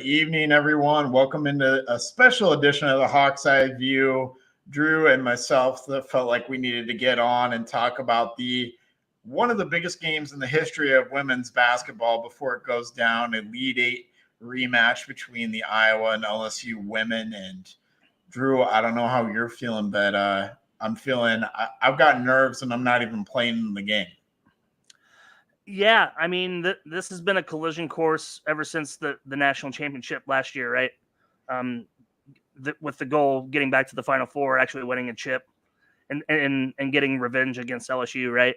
evening, everyone. Welcome into a special edition of the Hawks Eye View. Drew and myself felt like we needed to get on and talk about one of the biggest games in the history of women's basketball before it goes down, Elite Eight rematch between the Iowa and LSU women. And Drew, I don't know how you're feeling, but I've got nerves and I'm not even playing in the game. Yeah, I mean, this has been a collision course ever since the national championship last year, right? With the goal getting back to the Final Four, actually winning a chip, and getting revenge against LSU, right?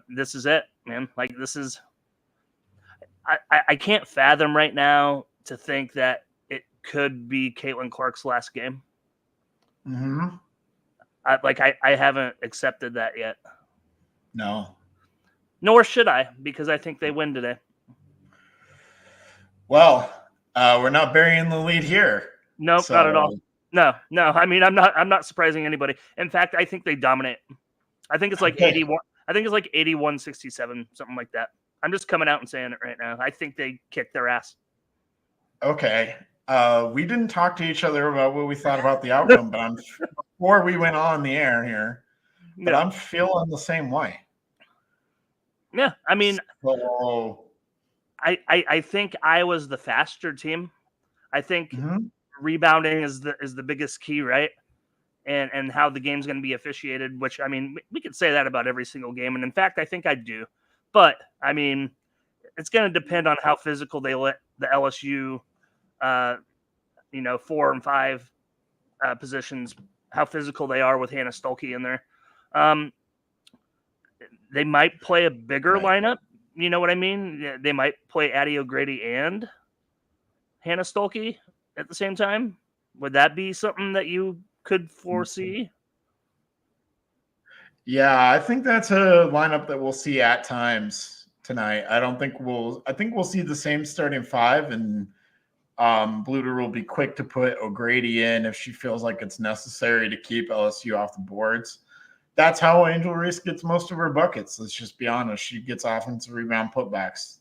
This is it, man. Like, this is I can't fathom right now to think that it could be Caitlin Clark's last game. Mm-hmm. I haven't accepted that yet. No. Nor should I, because I think they win today. Well, we're not burying the lead here. Nope, so, not at all. No. I mean, I'm not surprising anybody. In fact, I think they dominate. I think it's like 81. I think it's like 81-67, something like that. I'm just coming out and saying it right now. I think they kick their ass. Okay. We didn't talk to each other about what we thought about the outcome, but before we went on the air here, but I'm feeling the same way. Yeah, I mean, I think Iowa's the faster team. I think rebounding is the biggest key, right? And how the game's going to be officiated, which, I mean, we could say that about every single game. And in fact, I think I do. But, I mean, it's going to depend on how physical they let the LSU, 4 and 5 positions, how physical they are with Hannah Stuelke in there. They might play a bigger lineup. You know what I mean? They might play Addie O'Grady and Hannah Stuelke at the same time. Would that be something that you could foresee? Yeah, I think that's a lineup that we'll see at times tonight. I think we'll see the same starting five, and Bluter will be quick to put O'Grady in if she feels like it's necessary to keep LSU off the boards. That's how Angel Reese gets most of her buckets. Let's just be honest. She gets offensive rebound putbacks.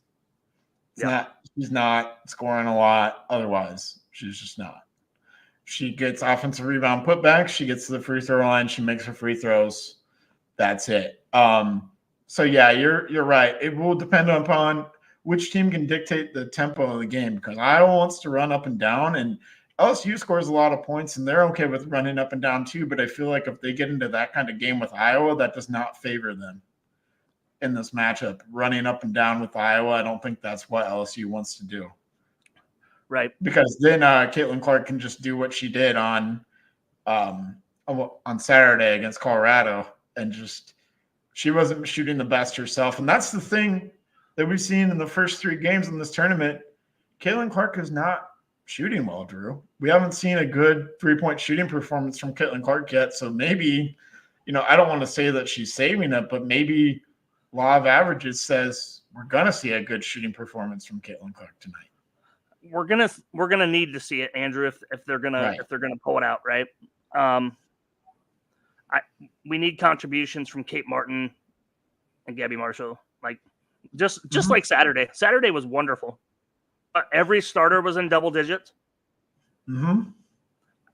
She's not scoring a lot otherwise. She's just not. She gets offensive rebound putbacks. She gets to the free throw line. She makes her free throws. That's it. So yeah, you're right. It will depend upon which team can dictate the tempo of the game, because Iowa wants to run up and down, and LSU scores a lot of points, and they're okay with running up and down too. But I feel like if they get into that kind of game with Iowa, that does not favor them in this matchup. Running up and down with Iowa, I don't think that's what LSU wants to do. Right. Because then Caitlin Clark can just do what she did on Saturday against Colorado, and just she wasn't shooting the best herself. And that's the thing that we've seen in the first 3 games in this tournament. Caitlin Clark is not shooting well, Drew. We haven't seen a good 3-point shooting performance from Caitlin Clark yet. So maybe, I don't want to say that she's saving it, but maybe law of averages says we're gonna see a good shooting performance from Caitlin Clark tonight. We're gonna need to see it, Andrew, if they're gonna pull it out, right? We need contributions from Kate Martin and Gabby Marshall, like just like Saturday. Saturday was wonderful. Every starter was in double digits. Mm-hmm.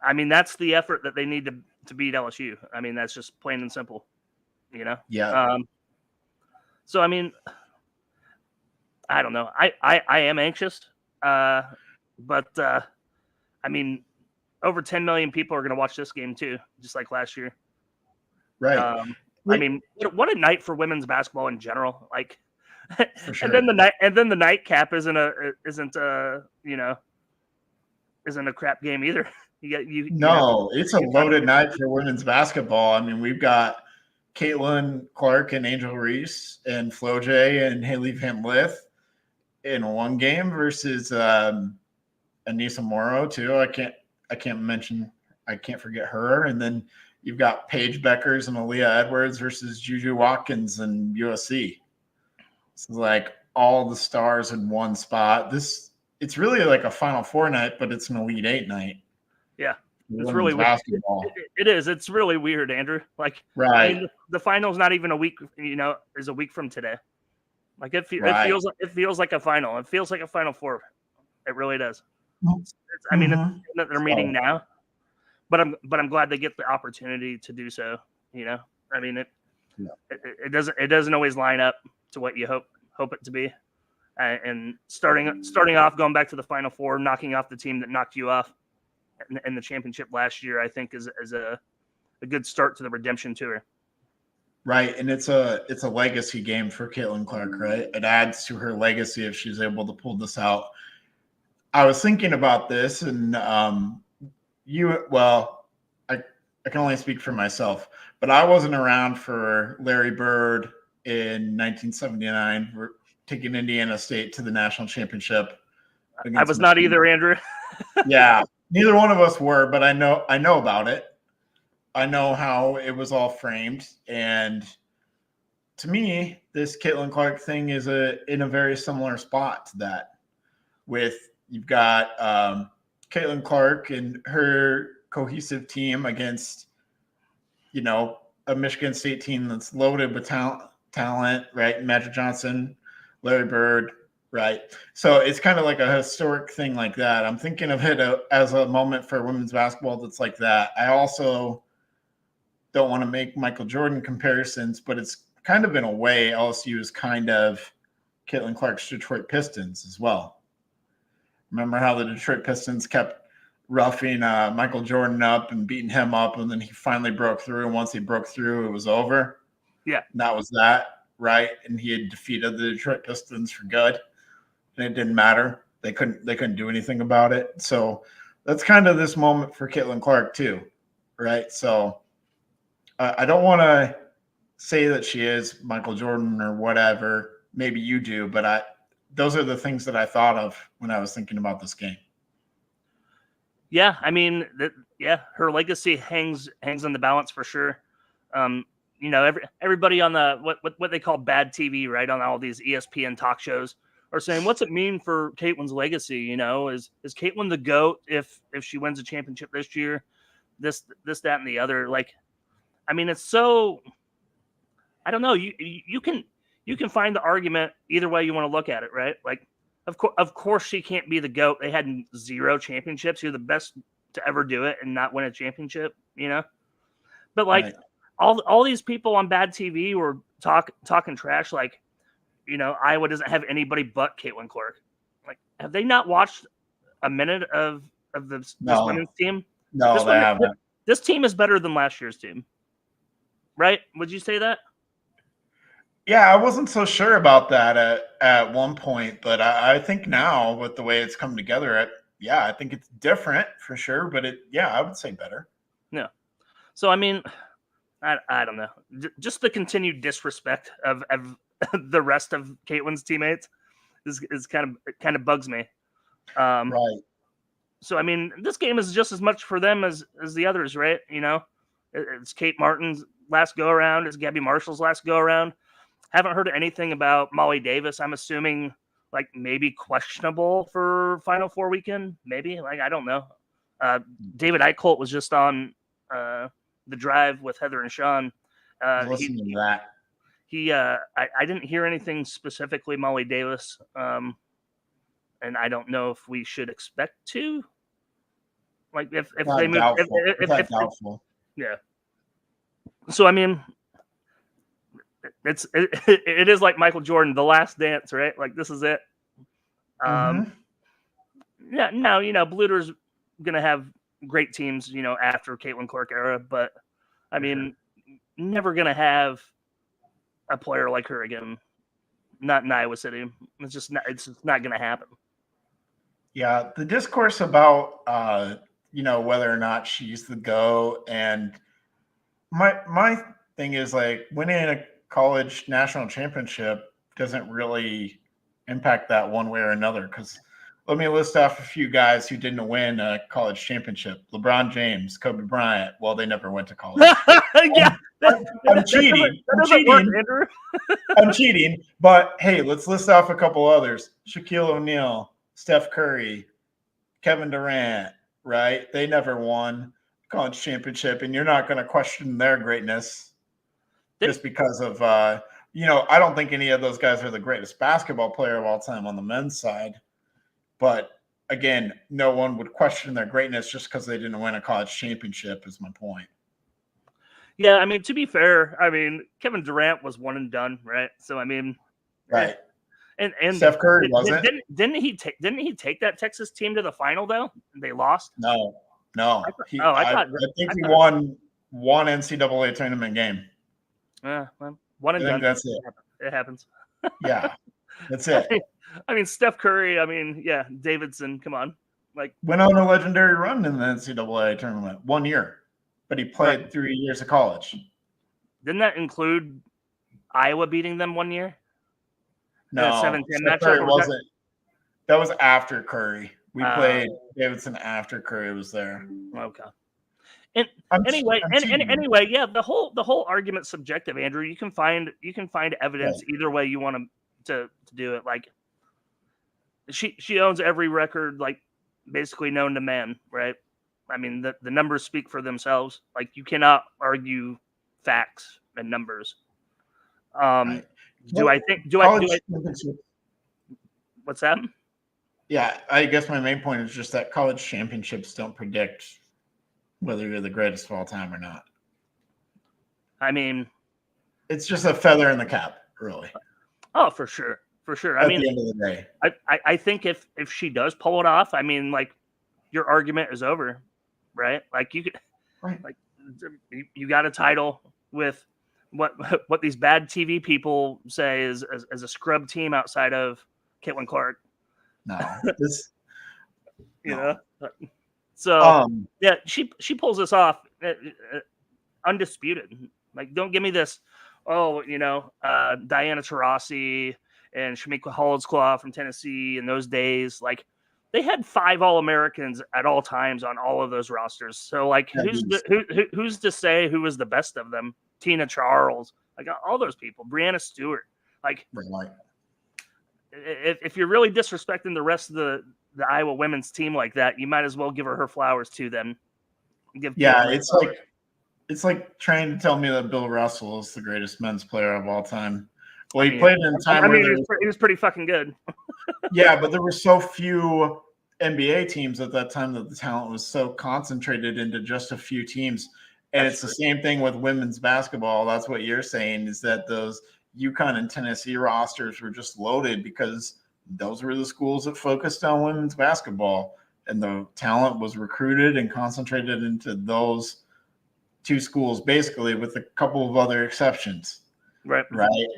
I mean, that's the effort that they need to beat LSU. I mean, that's just plain and simple, Yeah. So I mean, I don't know. I am anxious. But I mean, over 10 million people are going to watch this game too, just like last year. Right. I mean, what a night for women's basketball in general. Like, for sure. and then the nightcap isn't a crap game either. It's a loaded night for women's basketball. I mean, we've got Caitlin Clark and Angel Reese and Flo J and Haley Van Lith in one game versus Anissa Morrow too. I can't forget her. And then you've got Paige Beckers and Aaliyah Edwards versus Juju Watkins and USC. It's like all the stars in one spot. It's really like a Final Four night, but it's an Elite Eight night. Yeah. It's really weird. It is. It's really weird, Andrew. Like, right. I mean, the final's not even a week, is a week from today. Like it feels like a final. It feels like a Final Four. It really does. I mean, it's that they're meeting now, but I'm glad they get the opportunity to do so. You know, I mean, it doesn't always line up to what you hope it to be. And starting off, going back to the Final Four, knocking off the team that knocked you off in the championship last year, I think is a good start to the redemption tour. Right, and it's a legacy game for Caitlin Clark, right? It adds to her legacy if she's able to pull this out. I was thinking about this, and I can only speak for myself, but I wasn't around for Larry Bird in 1979. We're taking Indiana State to the national championship. I was not either, Andrew. Yeah, neither one of us were, but I know about it. I know how it was all framed, and to me, this Caitlin Clark thing is in a very similar spot to that. With you've got Caitlin Clark and her cohesive team against, a Michigan State team that's loaded with talent, right? Magic Johnson, Larry Bird, right? So it's kind of like a historic thing like that. I'm thinking of it as a moment for women's basketball that's like that. I also don't want to make Michael Jordan comparisons, but it's kind of in a way LSU is kind of Caitlin Clark's Detroit Pistons as well. Remember how the Detroit Pistons kept roughing Michael Jordan up and beating him up, and then he finally broke through. And once he broke through, it was over. Yeah, and that was that, right? And he had defeated the Detroit Pistons for good, and it didn't matter. They couldn't do anything about it. So that's kind of this moment for Caitlin Clark too, right? So I don't want to say that she is Michael Jordan or whatever. Maybe you do, but those are the things that I thought of when I was thinking about this game. Yeah, I mean, her legacy hangs on the balance for sure. Everybody on the what they call bad TV, right, on all these ESPN talk shows are saying, what's it mean for Caitlin's legacy? You know, is Caitlin the GOAT if she wins a championship this year? This, that, and the other. Like, I mean, it's so. I don't know. You can find the argument either way you want to look at it, right? Like, of course she can't be the GOAT. They had 0 championships. You're the best to ever do it and not win a championship, you know? But like Right. all these people on bad TV were talking trash, like, Iowa doesn't have anybody but Caitlin Clark. Like, have they not watched a minute of this women's team? No, they haven't. This team is better than last year's team. Right? Would you say that? Yeah, I wasn't so sure about that at one point, but I think now with the way it's come together, I think it's different for sure. But I would say better. Yeah. So I mean, I don't know. Just the continued disrespect of the rest of Caitlin's teammates is kind of bugs me. Right. So I mean, this game is just as much for them as the others, right? You know, it's Kate Martin's last go around. It's Gabby Marshall's last go around. Haven't heard anything about Molly Davis. I'm assuming like maybe questionable for Final Four weekend. Maybe, like, I don't know. David Eichholt was just on the drive with Heather and Sean. Listen to that. I didn't hear anything specifically Molly Davis, and I don't know if we should expect to. Like if they move, if doubtful. Yeah. So I mean, it is like Michael Jordan, The Last Dance, right? Like, this is it. Yeah, no, Bluter's gonna have great teams, after Caitlin Clark era, but I mean, never gonna have a player like her again. Not in Iowa City. It's just not gonna happen. Yeah, the discourse about whether or not she's the GOAT, and my thing is, like, winning a college national championship doesn't really impact that one way or another, because let me list off a few guys who didn't win a college championship. LeBron James, Kobe Bryant. Well, they never went to college. Yeah, I'm cheating. I'm cheating. But hey, let's list off a couple others. Shaquille O'Neal, Steph Curry, Kevin Durant, right? They never won a college championship, and you're not going to question their greatness just because of I don't think any of those guys are the greatest basketball player of all time on the men's side. But again, no one would question their greatness just because they didn't win a college championship. Is my point. Yeah, I mean, to be fair, I mean, Kevin Durant was one and done, right? So I mean, Right. And Steph Curry wasn't. Didn't he take that Texas team to the final though? And they lost. No. I thought I think he won one NCAA tournament game. Well, one and I think done. that's it. It happens. Yeah, that's it. I mean, Steph Curry. I mean, yeah, Davidson. Come on, like went on a legendary run in the NCAA tournament 1 year, but he played 3 years of college. Didn't that include Iowa beating them 1 year? No, Steph Curry wasn't. That was after Curry. We played Davidson after Curry was there. Okay. And anyway, yeah, the whole argument's subjective, Andrew. You can find evidence either way you want to do it. Like she owns every record, like basically known to man, right? I mean, the numbers speak for themselves. Like you cannot argue facts and numbers. Right. Do I think? What's that? Yeah, I guess my main point is just that college championships don't predict whether you're the greatest of all time or not. I mean, it's just a feather in the cap, really. Oh, for sure. I mean, at the end of the day, I think if she does pull it off, I mean, like your argument is over, right? Like you could, like you got a title with what these bad TV people say is as a scrub team outside of Caitlin Clark. No, you know. So yeah, she pulls this off, undisputed. Like, don't give me this. Oh, Diana Taurasi and Shamika Holdsclaw from Tennessee in those days. Like, they had 5 All-Americans at all times on all of those rosters. So, like, who's to say who was the best of them? Tina Charles, like all those people. Brianna Stewart. Like, if you're really disrespecting the rest of the Iowa women's team like that, you might as well give her flowers too. Then, it's like trying to tell me that Bill Russell is the greatest men's player of all time. Well, he played in a time where he was pretty fucking good. Yeah, but there were so few NBA teams at that time that the talent was so concentrated into just a few teams. And it's the same thing with women's basketball. That's what you're saying, is that those UConn and Tennessee rosters were just loaded because those were the schools that focused on women's basketball. And the talent was recruited and concentrated into those 2 schools, basically, with a couple of other exceptions. Right.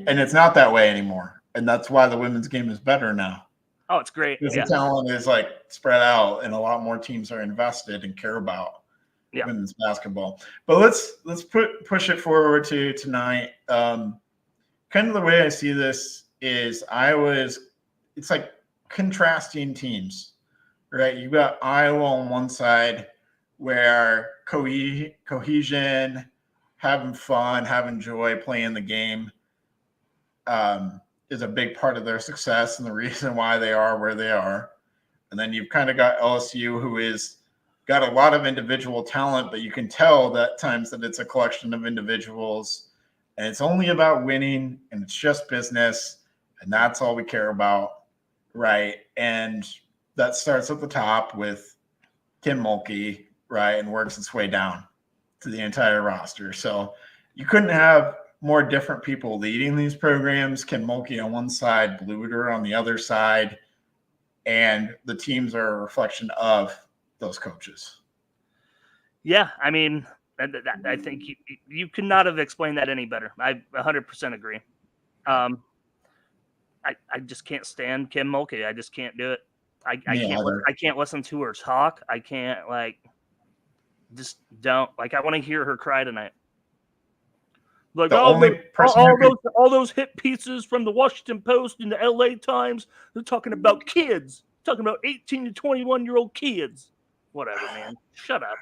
And it's not that way anymore. And that's why the women's game is better now. Oh, it's great. Because the talent is like spread out and a lot more teams are invested and care about women's basketball. But let's push it forward to tonight. Kind of the way I see this is it's like contrasting teams, right? You've got Iowa on one side where cohesion, having fun, having joy, playing the game is a big part of their success and the reason why they are where they are. And then you've kind of got LSU, who is got a lot of individual talent, but you can tell that times that it's a collection of individuals and it's only about winning and it's just business and that's all we care about, right? And that starts at the top with Kim Mulkey, right, and works its way down to the entire roster. So you couldn't have more different people leading these programs. Kim Mulkey on one side, Bluder on the other side, and the teams are a reflection of those coaches. Yeah, I mean, I think you could not have explained that any better. I 100% agree. I just can't stand Kim Mulkey. I just can't do it. I can't listen to her talk. I can't just don't I want to hear her cry tonight. Like all those hit pieces from the Washington Post and the LA Times, they're talking about kids, talking about 18 to 21-year-old kids. Whatever, man. Shut up.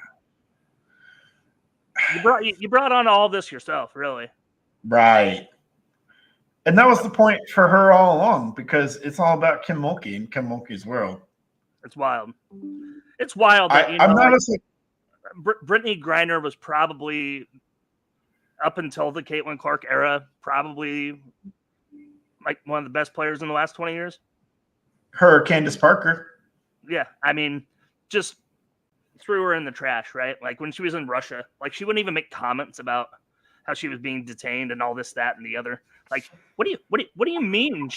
You brought on all this yourself, really. Right. And that was the point for her all along, because it's all about Kim Mulkey and Kim Mulkey's world. It's wild. It's wild that Brittany Griner was probably, up until the Caitlin Clark era, probably like one of the best players in the last 20 years. Her, Candace Parker. Yeah, I mean, just threw her in the trash, right? Like when she was in Russia, like she wouldn't even make comments about how she was being detained and all this, that, and the other. Like, what do you mean?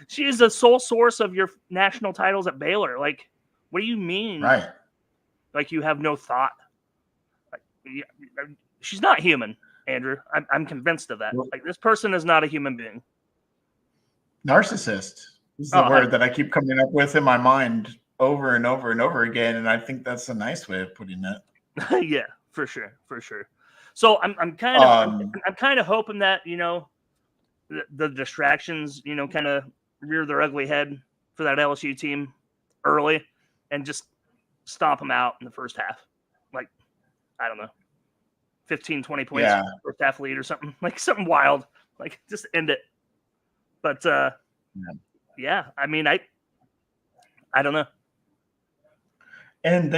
She is the sole source of your national titles at Baylor. Like, what do you mean? Right. Like you have no thought. Like, she's not human, Andrew. I'm convinced of that. Like this person is not a human being. Narcissist is the word that I keep coming up with in my mind over and over and over again, and I think that's a nice way of putting it. Yeah, for sure. So I'm kind of hoping that the distractions kind of rear their ugly head for that LSU team early and just stomp them out in the first half. Like, I don't know, 15, 20 points first half lead or something, like something wild, like just end it. But yeah, I mean, I don't know. And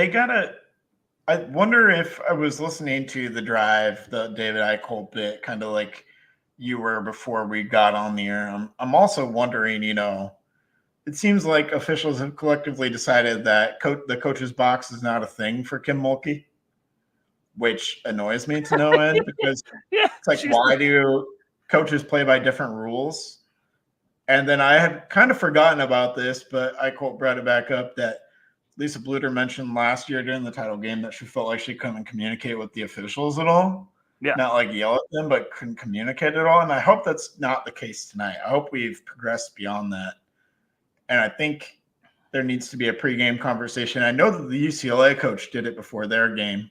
I wonder if I was listening to the drive, the David Eichholt bit, kind of like you were before we got on the air. I'm also wondering, it seems like officials have collectively decided that the coach's box is not a thing for Kim Mulkey, which annoys me to no end because it's like, why do coaches play by different rules? And then I had kind of forgotten about this, but Eichholt brought it back up that Lisa Bluter mentioned last year during the title game that she felt like she couldn't communicate with the officials at all. Yeah. Not like yell at them, but couldn't communicate at all. And I hope that's not the case tonight. I hope we've progressed beyond that. And I think there needs to be a pregame conversation. I know that the UCLA coach did it before their game.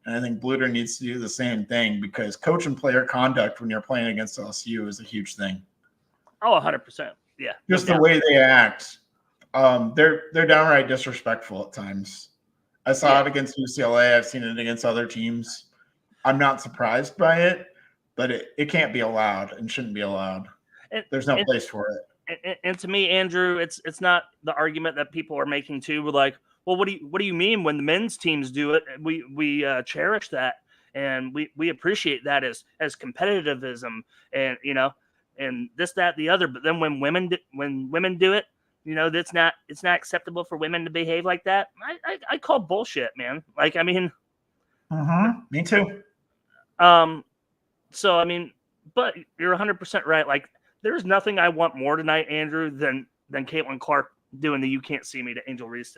And I think Bluter needs to do the same thing because coach and player conduct when you're playing against LSU is a huge thing. Oh, 100%. Yeah. Just the way they act. They're downright disrespectful at times. I saw it against UCLA. I've seen it against other teams. I'm not surprised by it, but it can't be allowed and shouldn't be allowed. There's no place for it. And to me, Andrew, it's not the argument that people are making too. We're like, well, what do you mean when the men's teams do it? We cherish that and we appreciate that as competitivism and and this, that, the other. But then when women do it, it's not acceptable for women to behave like that. I call bullshit, man. Like, I mean, me too. So I mean, but you're 100% right. Like, there's nothing I want more tonight, Andrew, than Caitlin Clark doing the "You Can't See Me" to Angel Reese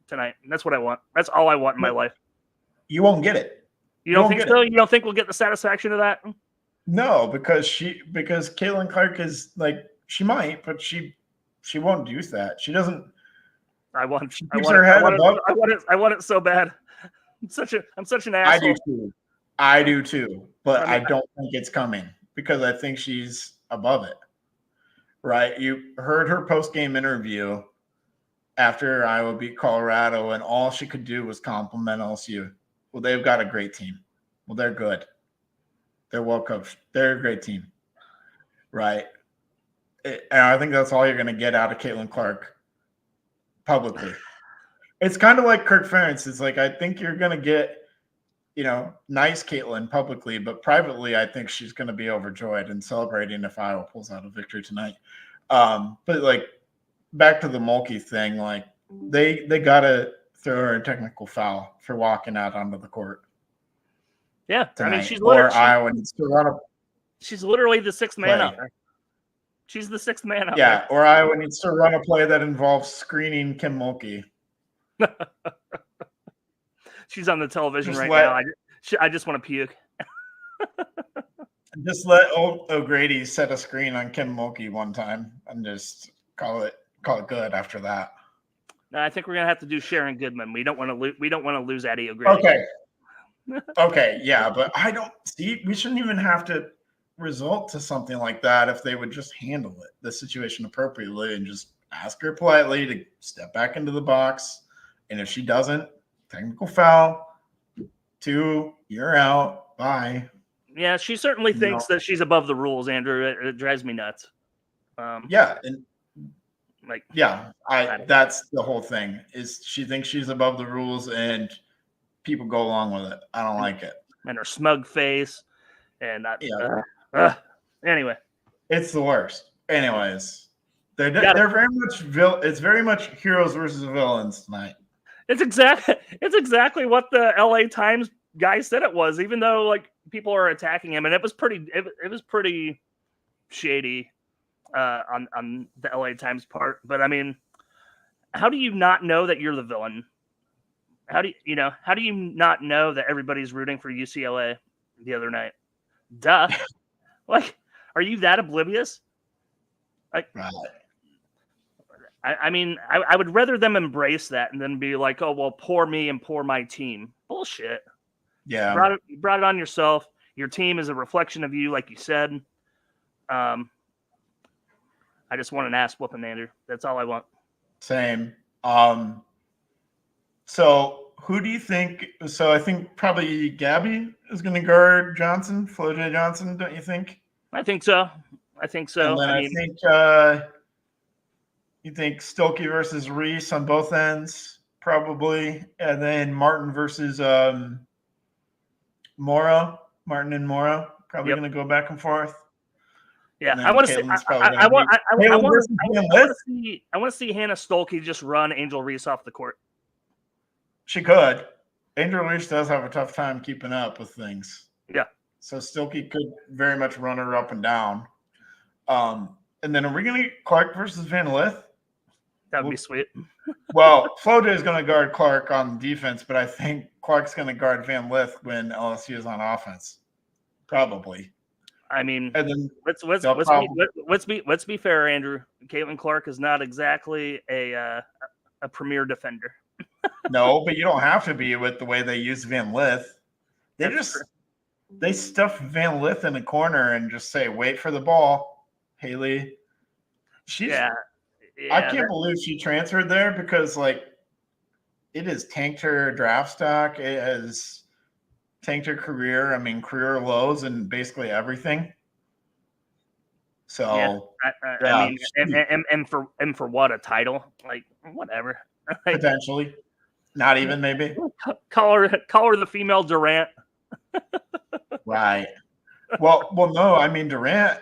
tonight. And that's what I want. That's all I want in my life. You won't get it. You don't think so? You don't think we'll get the satisfaction of that? No, because Caitlin Clark is like, she might, but she won't do that. She doesn't. I want it so bad. I'm such an asshole. I do too, but I don't think it's coming because I think she's above it. Right? You heard her post-game interview after Iowa beat Colorado, and all she could do was compliment LSU. Well, they've got a great team. Well, they're good. They're well coached. They're a great team. Right? And I think that's all you're going to get out of Caitlin Clark publicly. It's kind of like Kirk Ferentz. It's like, I think you're going to get, nice Caitlin publicly, but privately, I think she's going to be overjoyed and celebrating if Iowa pulls out a victory tonight. But like, back to the Mulkey thing, like they got to throw her a technical foul for walking out onto the court. Yeah, tonight. I mean, she's literally the sixth man out there. She's the sixth man out there. Yeah, or Iowa needs to run a play that involves screening Kim Mulkey. She's on the television now. I just want to puke. Just let O'Grady set a screen on Kim Mulkey one time and just call it good after that. No, I think we're gonna have to do Sharon Goodman. We don't want to lose Addie O'Grady. Okay, yeah, but I don't see. We shouldn't even have to result to something like that if they would just handle the situation appropriately and just ask her politely to step back into the box. And if she doesn't, technical foul, 2, you're out. Bye. Yeah, she certainly thinks that she's above the rules, Andrew. It drives me nuts. That's the whole thing. Is she thinks she's above the rules and people go along with it. I don't like it. And her smug face, and anyway, it's the worst. Anyways, They're very much it's very much heroes versus villains tonight. It's exactly what the LA Times guy said it was, even though like people are attacking him, and it was pretty shady on the LA Times part. But I mean, how do you not know that you're the villain? How do you not know that everybody's rooting for UCLA the other night? Duh. Like, are you that oblivious? Like, right. I mean, I would rather them embrace that and then be like, oh, well, poor me and poor my team. Bullshit. Yeah. You brought it on yourself. Your team is a reflection of you, like you said. I just want an ass whooping, Andrew. That's all I want. Same. So who do you think? So I think probably Gabby is going to guard Johnson, Flo J. Johnson, don't you think? I think so. And then I think you think Stokey versus Reese on both ends, probably. And then Martin versus Mora. Martin and Mora, probably going to go back and forth. Yeah, I want to see. I want to see Hannah Stolke just run Angel Reese off the court. She could. Angel Reese does have a tough time keeping up with things. Yeah. So Stokey could very much run her up and down. And then are we going to get Clark versus Van Lith? That would be sweet. Well, Flo J is going to guard Clark on defense, but I think Clark's going to guard Van Lith when LSU is on offense. Probably. I mean, and then let's be fair, Andrew. Caitlin Clark is not exactly a premier defender. No, but you don't have to be with the way they use Van Lith. They stuff Van Lith in a corner and just say, "Wait for the ball, Haley." I can't believe she transferred there because like it has tanked her draft stock. It has tanked her career. I mean, career lows and basically everything. So I mean, and for what, a title? Like whatever. Potentially, not even maybe. Call her the female Durant. Right. Well, no. I mean, Durant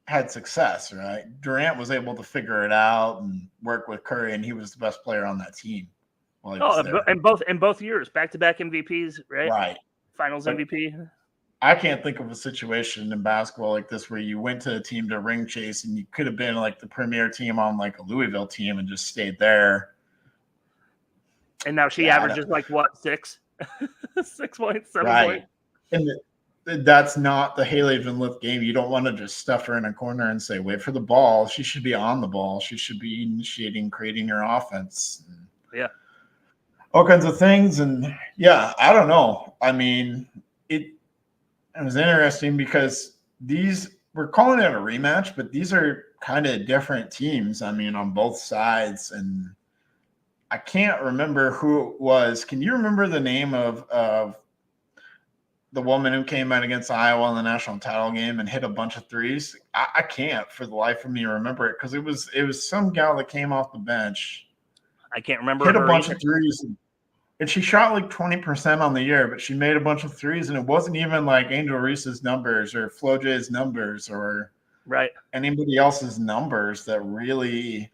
had success, right? Durant was able to figure it out and work with Curry, and he was the best player on that team. In both years, back-to-back MVPs, right? Right. Finals MVP. I can't think of a situation in basketball like this where you went to a team to ring chase and you could have been like the premier team on like a Louisville team and just stayed there. And now she averages like what, 6 points, 7 points. And that's not the Haley Van Lith game. You don't want to just stuff her in a corner and say, wait for the ball. She should be on the ball. She should be initiating, creating your offense. Yeah. All kinds of things. And yeah, I don't know. I mean, it was interesting because we're calling it a rematch, but these are kind of different teams. I mean, on both sides. And I can't remember who it was. Can you remember the name of the woman who came out against Iowa in the national title game and hit a bunch of threes? I can't for the life of me remember it because it was some gal that came off the bench. I can't remember. Hit a bunch of threes. And she shot like 20% on the year, but she made a bunch of threes, and it wasn't even like Angel Reese's numbers or Flo J's numbers or anybody else's numbers that really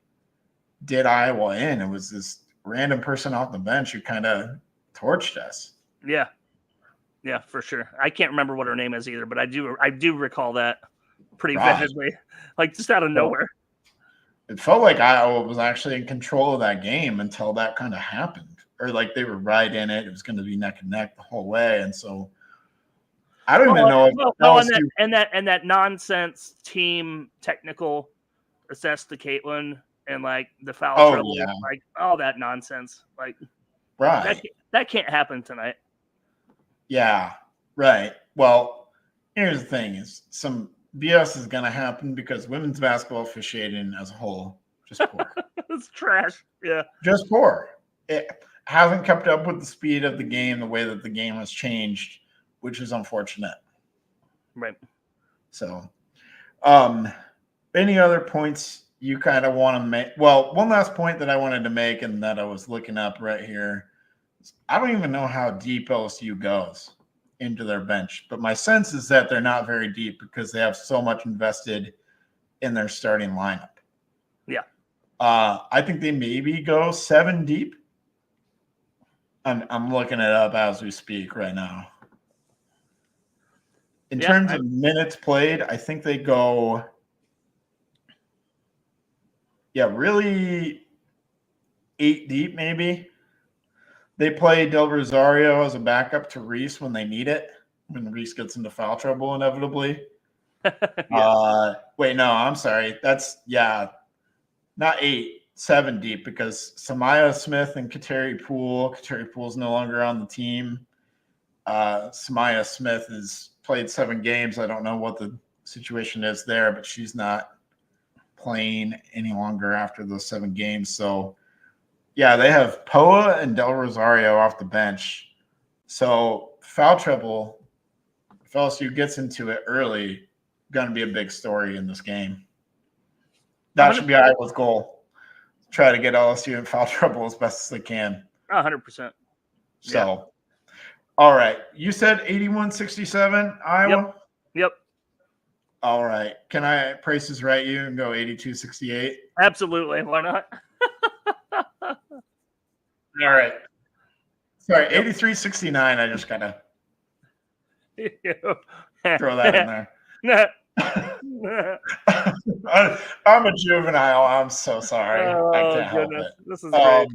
did Iowa in. It was this random person off the bench who kind of torched us. Yeah. Yeah, for sure. I can't remember what her name is either, but I do recall that pretty vividly, like just out of nowhere. It felt like Iowa was actually in control of that game until that kind of happened. Or like they were right in it. It was going to be neck and neck the whole way. And so I don't even know. And that nonsense team technical assessed to Caitlin and like the foul trouble, like all that nonsense. Like that can't happen tonight. Yeah, right. Well, here's the thing: is some BS is going to happen because women's basketball officiating as a whole just poor. It's trash. Yeah, just poor. It hasn't kept up with the speed of the game, the way that the game has changed, which is unfortunate. Right. So, any other points you kind of want to make? Well, one last point that I wanted to make and that I was looking up right here. I don't even know how deep LSU goes into their bench, but my sense is that they're not very deep because they have so much invested in their starting lineup. Yeah. I think they maybe go 7 deep. I'm looking it up as we speak right now. In terms of minutes played, I think they go, really 8 deep maybe. They play Del Rosario as a backup to Reese when they need it, when Reese gets into foul trouble inevitably. Wait, no, I'm sorry. That's, not 8, 7 deep, because Samaya Smith and Kateri Poole's no longer on the team. Samaya Smith has played 7 games. I don't know what the situation is there, but she's not playing any longer after those 7 games. So, they have Poa and Del Rosario off the bench. So foul trouble, if LSU gets into it early, going to be a big story in this game. That should be Iowa's goal. Try to get LSU in foul trouble as best as they can. 100%. So, all right. You said 81-67 Iowa? Yep. All right. Can I Price Right you and go 82-68? Absolutely. Why not? All right. Sorry, 83-69. I just got to throw that in there. I'm a juvenile. I'm so sorry. I can't help it. This is great.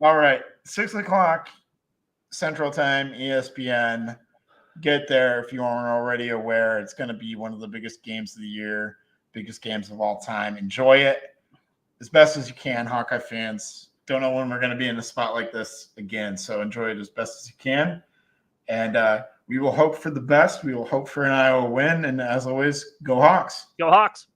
All right. 6 o'clock Central Time, ESPN. Get there if you aren't already aware. It's going to be one of the biggest games of the year, biggest games of all time. Enjoy it as best as you can, Hawkeye fans. Don't know when we're going to be in a spot like this again, so enjoy it as best as you can. And we will hope for the best. We will hope for an Iowa win. And as always, go Hawks. Go Hawks.